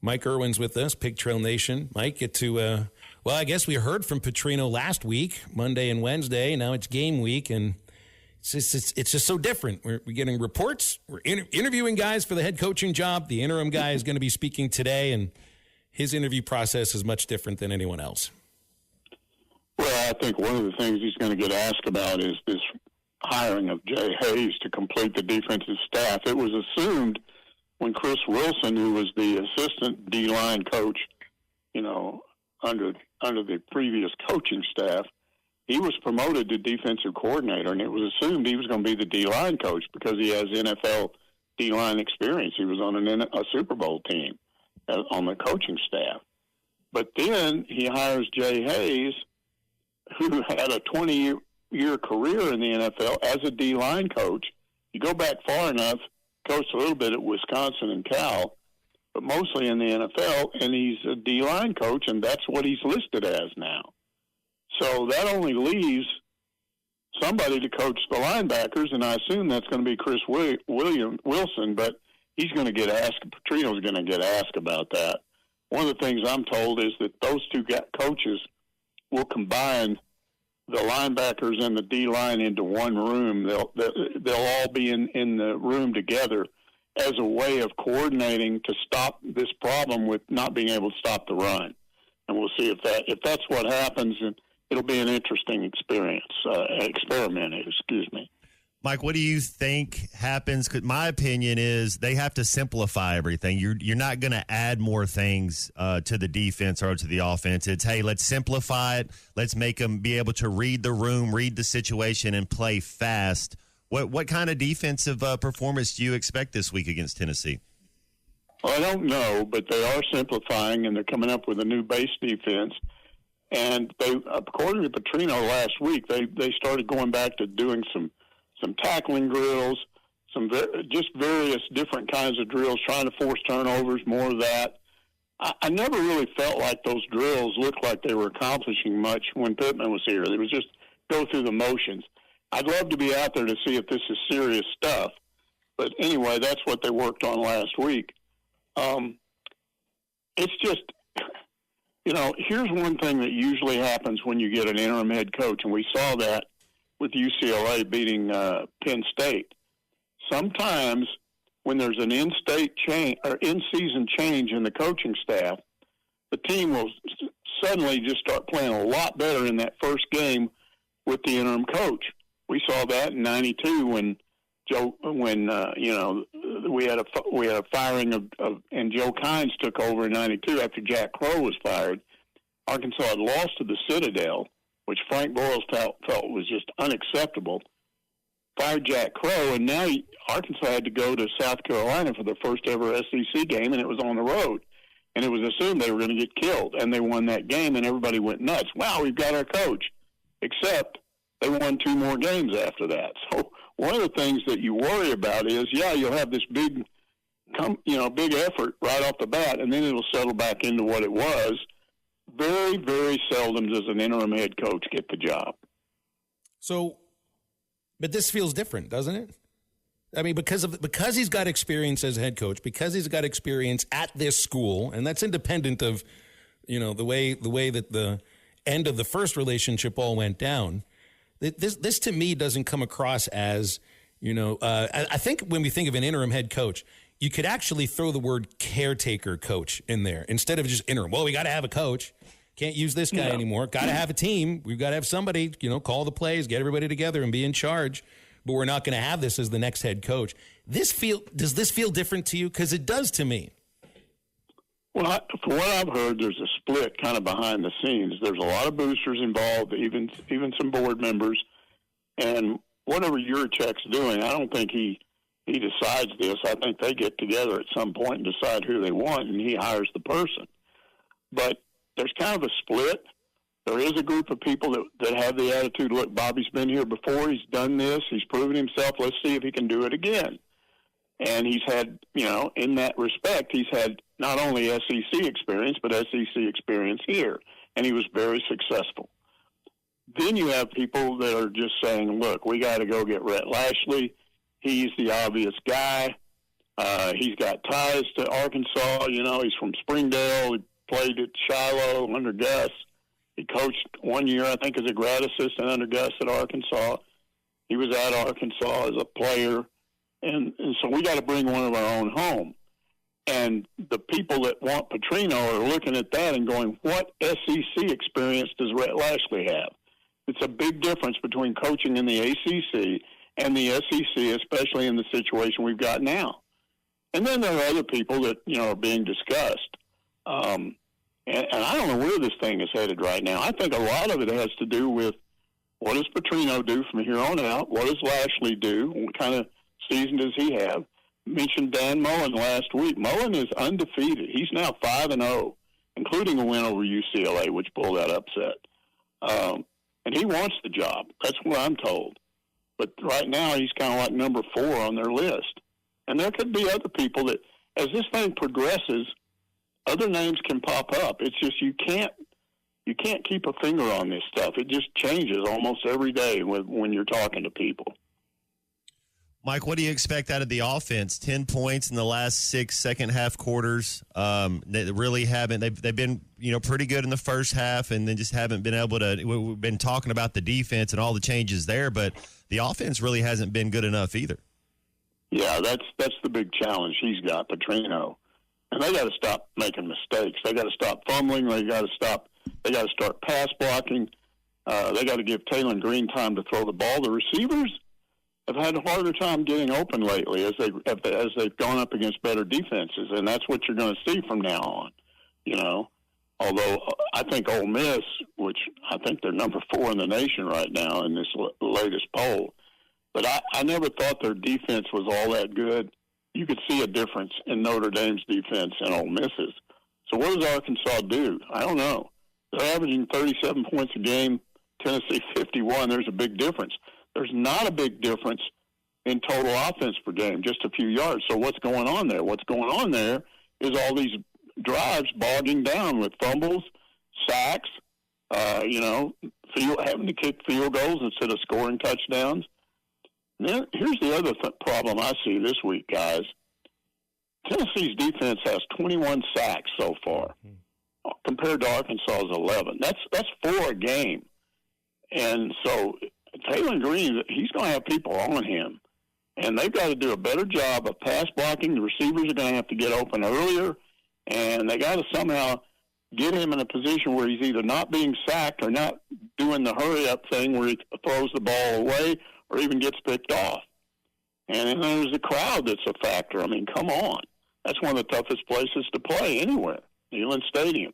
Mike Irwin's with us, Pig Trail Nation. Mike, get to, well, I guess we heard from Petrino last week, Monday and Wednesday. Now it's game week, and it's just so different. We're getting reports. We're interviewing guys for the head coaching job. The interim guy is going to be speaking today, and his interview process is much different than anyone else. Well, I think one of the things he's going to get asked about is this hiring of Jay Hayes to complete the defensive staff. It was assumed when Chris Wilson, who was the assistant D-line coach, under the previous coaching staff, he was promoted to defensive coordinator, and it was assumed he was going to be the D-line coach because he has NFL D-line experience. He was on a Super Bowl team on the coaching staff. But then he hires Jay Hayes, who had a 20-year career in the NFL as a D-line coach. You go back far enough, coached a little bit at Wisconsin and Cal, but mostly in the NFL, and he's a D-line coach, and that's what he's listed as now. So that only leaves somebody to coach the linebackers, and I assume that's going to be Chris Wilson, but he's going to get asked, Petrino's going to get asked about that. One of the things I'm told is that those two coaches will combine the linebackers and the D-line into one room. They'll all be in the room together as a way of coordinating to stop this problem with not being able to stop the run. And we'll see if that's what happens, and it'll be an interesting experiment. Mike, what do you think happens? 'Cause my opinion is they have to simplify everything. You're not going to add more things to the defense or to the offense. It's, hey, let's simplify it. Let's make them be able to read the room, read the situation, and play fast. What kind of defensive performance do you expect this week against Tennessee? Well, I don't know, but they are simplifying, and they're coming up with a new base defense. And they, according to Petrino last week, they started going back to doing some tackling drills, just various different kinds of drills, trying to force turnovers, more of that. I never really felt like those drills looked like they were accomplishing much when Pittman was here. They was just go through the motions. I'd love to be out there to see if this is serious stuff. But anyway, that's what they worked on last week. It's just, here's one thing that usually happens when you get an interim head coach, and we saw that with UCLA beating Penn State. Sometimes when there's an in-state change or in-season change in the coaching staff, the team will suddenly just start playing a lot better in that first game with the interim coach. We saw that in '92 when we had a firing of and Joe Kynes took over in '92 after Jack Crow was fired. Arkansas had lost to the Citadel, which Frank Boyles felt was just unacceptable. Fired Jack Crow, and now Arkansas had to go to South Carolina for their first ever SEC game, and it was on the road. And it was assumed they were going to get killed, and they won that game, and everybody went nuts. Wow, we've got our coach. Except they won 2 more games after that. So one of the things that you worry about is, you'll have this big effort right off the bat, and then it'll settle back into what it was. Very, very seldom does an interim head coach get the job. So, but this feels different, doesn't it? I mean, because he's got experience as a head coach, because he's got experience at this school, and that's independent of, the way that the end of the first relationship all went down. This to me doesn't come across as, I think when we think of an interim head coach, you could actually throw the word caretaker coach in there instead of just interim. Well, we got to have a coach. Can't use this guy anymore. Got to have a team. We've got to have somebody, call the plays, get everybody together and be in charge. But we're not going to have this as the next head coach. Does this feel different to you? Because it does to me. Well, from what I've heard, there's a split kind of behind the scenes. There's a lot of boosters involved, even some board members. And whatever Yurichek's doing, I don't think he decides this. I think they get together at some point and decide who they want, and he hires the person. But there's kind of a split. There is a group of people that have the attitude, look, Bobby's been here before. He's done this. He's proven himself. Let's see if he can do it again. And he's had, in that respect, he's had not only SEC experience, but SEC experience here. And he was very successful. Then you have people that are just saying, look, we got to go get Rhett Lashlee. He's the obvious guy. He's got ties to Arkansas. You know, he's from Springdale. He played at Shiloh under Gus. He coached 1 year, I think, as a grad assistant under Gus at Arkansas. He was at Arkansas as a player. And so we got to bring one of our own home. And the people that want Petrino are looking at that and going, what SEC experience does Rhett Lashlee have? It's a big difference between coaching in the ACC and the SEC, especially in the situation we've got now. And then there are other people that, you know, are being discussed. And I don't know where this thing is headed right now. I think a lot of it has to do with what does Petrino do from here on out? What does Lashlee do? What kind of season does he have? Mentioned Dan Mullen last week. Mullen is undefeated. He's now 5-0, including a win over UCLA, which pulled that upset. And he wants the job. That's what I'm told. But right now he's kind of like number 4 on their list. And there could be other people that, as this thing progresses, other names can pop up. It's just you can't keep a finger on this stuff. It just changes almost every day when you're talking to people. Mike, what do you expect out of the offense? 10 points in the last 6 second-half quarters. They really haven't. They've been, you know, pretty good in the first half, and then just haven't been able to. We've been talking about the defense and all the changes there, but the offense really hasn't been good enough either. Yeah, that's the big challenge he's got, Petrino, and they got to stop making mistakes. They got to stop fumbling. They got to start pass blocking. They got to give Taylor Green time to throw the ball. The receivers have had a harder time getting open lately as they've gone up against better defenses, and that's what you're going to see from now on. You know, although I think Ole Miss, which I think they're number 4 in the nation right now in this latest poll, but I never thought their defense was all that good. You could see a difference in Notre Dame's defense and Ole Miss's. So what does Arkansas do? I don't know. They're averaging 37 points a game. Tennessee 51. There's a big difference. There's not a big difference in total offense per game, just a few yards. So what's going on there? What's going on there is all these drives bogging down with fumbles, sacks, having to kick field goals instead of scoring touchdowns. Now, here's the other problem I see this week, guys. Tennessee's defense has 21 sacks so far, compared to Arkansas's 11. That's 4 a game. And so Taylor Green, he's going to have people on him. And they've got to do a better job of pass blocking. The receivers are going to have to get open earlier. And they got to somehow get him in a position where he's either not being sacked or not doing the hurry-up thing where he throws the ball away or even gets picked off. And then there's the crowd that's a factor. I mean, come on. That's one of the toughest places to play anywhere, Neyland Stadium.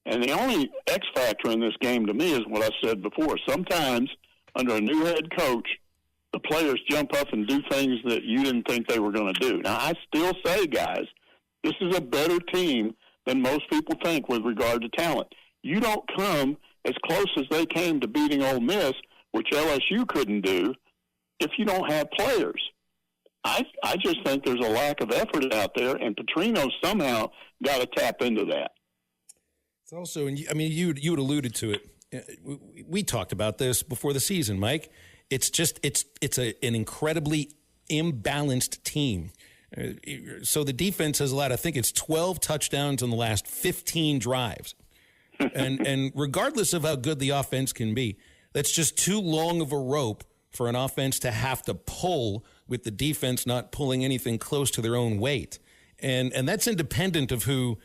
And the only X factor in this game to me is what I said before. Sometimes, under a new head coach, the players jump up and do things that you didn't think they were going to do. Now, I still say, guys, this is a better team than most people think with regard to talent. You don't come as close as they came to beating Ole Miss, which LSU couldn't do, if you don't have players. I just think there's a lack of effort out there, and Petrino somehow got to tap into that. It's also, I mean, you had alluded to it. We talked about this before the season, Mike. It's just an incredibly imbalanced team. So the defense has allowed, I think it's 12 touchdowns in the last 15 drives. and regardless of how good the offense can be, that's just too long of a rope for an offense to have to pull with the defense not pulling anything close to their own weight. And that's independent of who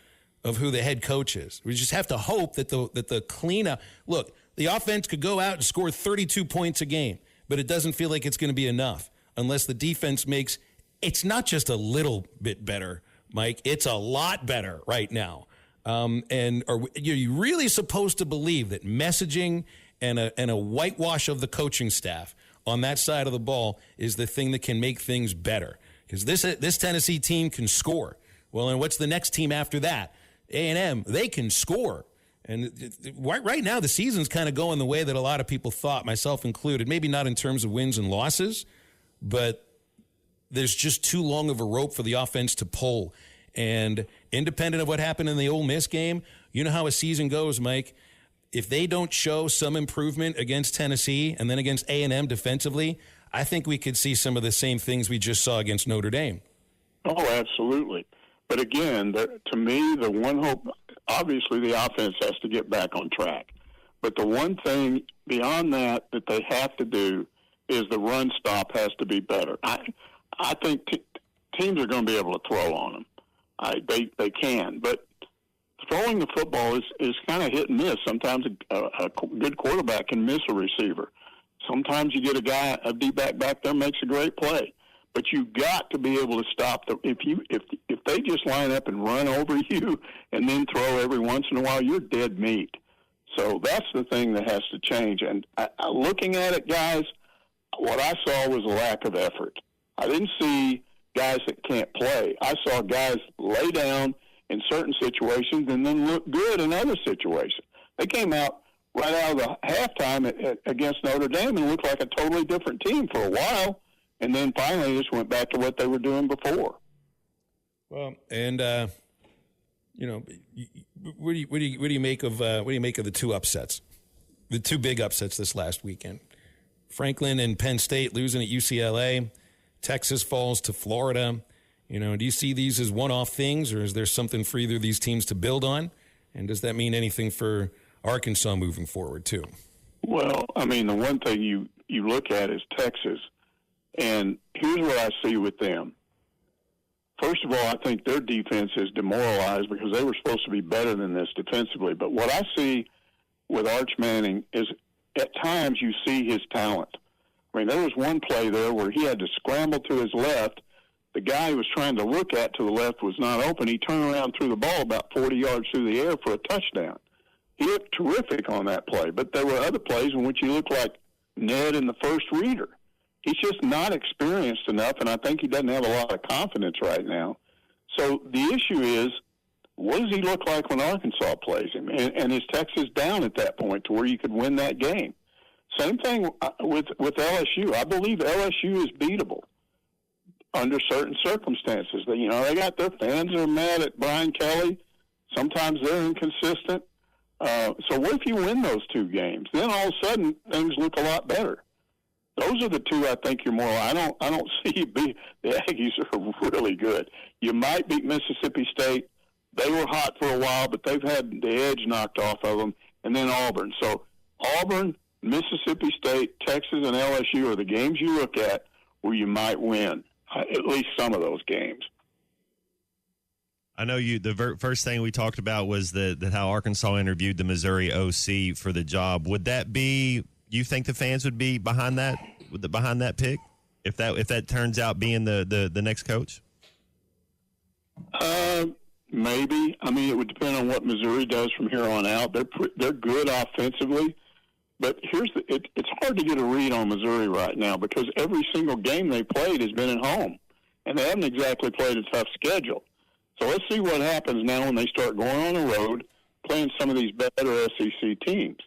the head coach is. We just have to hope that the cleanup. Look, the offense could go out and score 32 points a game, but it doesn't feel like it's going to be enough unless the defense makes. It's not just a little bit better, Mike. It's a lot better right now. And are you really supposed to believe that messaging and a whitewash of the coaching staff on that side of the ball is the thing that can make things better? Because this Tennessee team can score. Well, and what's the next team after that? A&M, they can score. And right now, the season's kind of going the way that a lot of people thought, myself included. Maybe not in terms of wins and losses, but there's just too long of a rope for the offense to pull. And independent of what happened in the Ole Miss game, you know how a season goes, Mike. If they don't show some improvement against Tennessee and then against A&M defensively, I think we could see some of the same things we just saw against Notre Dame. Oh, absolutely. But again, to me, the one hope, obviously the offense has to get back on track. But the one thing beyond that they have to do is the run stop has to be better. I think teams are going to be able to throw on them. They can. But throwing the football is kind of hit and miss. Sometimes a good quarterback can miss a receiver. Sometimes you get a D-back back there makes a great play. But you've got to be able to stop if they just line up and run over you and then throw every once in a while, you're dead meat. So that's the thing that has to change. And looking at it, guys, what I saw was a lack of effort. I didn't see guys that can't play. I saw guys lay down in certain situations and then look good in other situations. They came out right out of the halftime against Notre Dame and looked like a totally different team for a while. And then finally, just went back to what they were doing before. Well, and what do you make of the two upsets, the two big upsets this last weekend? Franklin and Penn State losing at UCLA, Texas falls to Florida. Do you see these as one-off things, or is there something for either of these teams to build on? And does that mean anything for Arkansas moving forward too? Well, I mean, the one thing you look at is Texas. And here's what I see with them. First of all, I think their defense is demoralized because they were supposed to be better than this defensively. But what I see with Arch Manning is at times you see his talent. I mean, there was one play there where he had to scramble to his left. The guy he was trying to look at to the left was not open. He turned around and threw the ball about 40 yards through the air for a touchdown. He looked terrific on that play. But there were other plays in which he looked like Ned in the first reader. He's just not experienced enough, and I think he doesn't have a lot of confidence right now. So the issue is, what does he look like when Arkansas plays him? And is Texas down at that point to where you could win that game? Same thing with LSU. I believe LSU is beatable under certain circumstances. They got their fans are mad at Brian Kelly. Sometimes they're inconsistent. So what if you win those two games? Then all of a sudden things look a lot better. Those are the two I think you're more. I don't see you beat the Aggies are really good. You might beat Mississippi State. They were hot for a while, but they've had the edge knocked off of them. And then Auburn. So Auburn, Mississippi State, Texas, and LSU are the games you look at where you might win at least some of those games. I know the first thing we talked about was that how Arkansas interviewed the Missouri OC for the job. Would that be? You think the fans would be behind that pick if that turns out being the next coach? Maybe. I mean, it would depend on what Missouri does from here on out. They're good offensively, but it's hard to get a read on Missouri right now because every single game they played has been at home, and they haven't exactly played a tough schedule. So let's see what happens now when they start going on the road, playing some of these better SEC teams.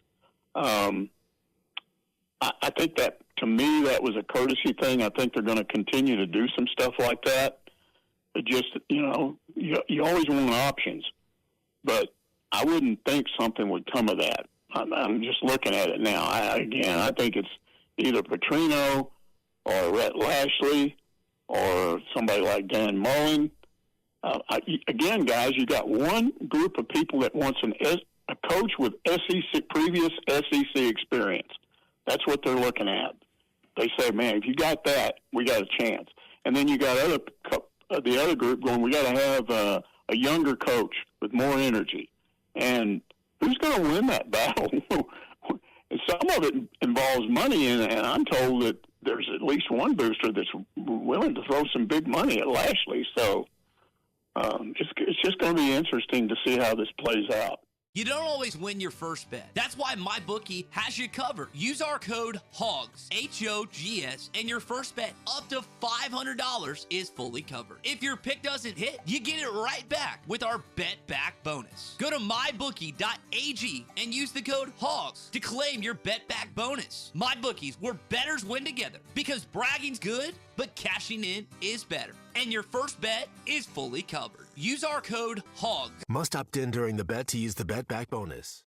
I think that, to me, that was a courtesy thing. I think they're going to continue to do some stuff like that. It just, you always want options. But I wouldn't think something would come of that. I'm just looking at it now. I think it's either Petrino or Rhett Lashlee or somebody like Dan Mullen. Again, guys, you got one group of people that wants a coach with previous SEC experience. That's what they're looking at. They say, man, if you got that, we got a chance. And then you got the other group going, we got to have a younger coach with more energy. And who's going to win that battle? Some of it involves money, and I'm told that there's at least one booster that's willing to throw some big money at Lashlee. So it's just going to be interesting to see how this plays out. You don't always win your first bet. That's why MyBookie has you covered. Use our code HOGS, HOGS, and your first bet up to $500 is fully covered. If your pick doesn't hit, you get it right back with our Bet Back bonus. Go to mybookie.ag and use the code HOGS to claim your Bet Back bonus. MyBookie's where bettors win together because bragging's good, but cashing in is better. And your first bet is fully covered. Use our code HOGS. Must opt in during the bet to use the Bet Back bonus.